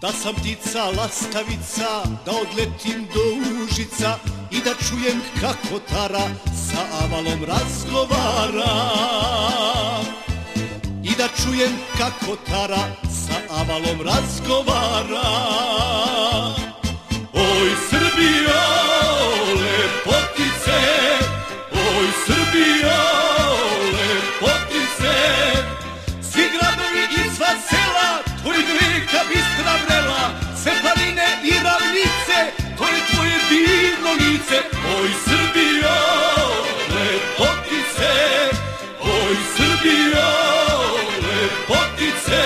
Da sam ptica lastavica, da odletim do Užica i da čujem kako tara sa avalom razgovara. I da čujem kako tara sa avalom razgovara. Oj Srbijo, lepotice, oj Srbijo, lepotice, svi gradovi i sva sela, tvojih reka bistra vrela, sve planine i ravnice, to je tvoje divno lice. Oj Srbijo, lepotice, oj Srbijo, lepotice.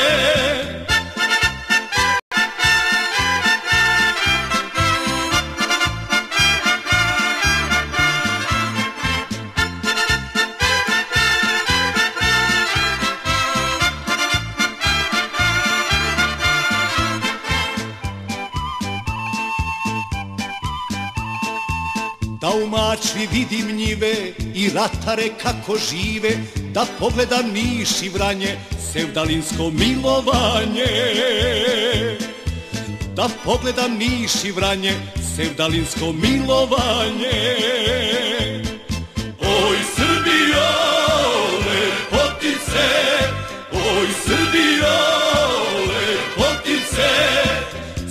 Da u Mačvi vidim njive i ratare kako žive, da pogledam Niš i Vranje, sevdalinsko milovanje. Da pogledam Niš i Vranje, sevdalinsko milovanje. Oj Srbijo, lepotice, oj Srbijo, lepotice,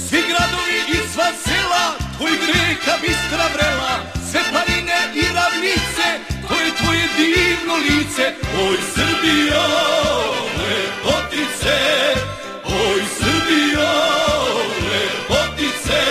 svi gradovi i sva sela, tvojih reka bistra vrela, sve planine i ravnice, to je tvoje divno lice. Oj Srbijo, lepotice, oj Srbijo, lepotice.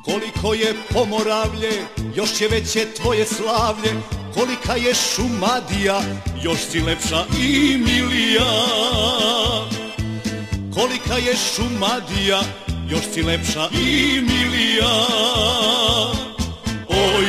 Koliko je Pomoravlje, još je veće tvoje slavlje. Kolika je Šumadija, još si lepša i milija. Kolika je Šumadija, još si lepša i milija. Oj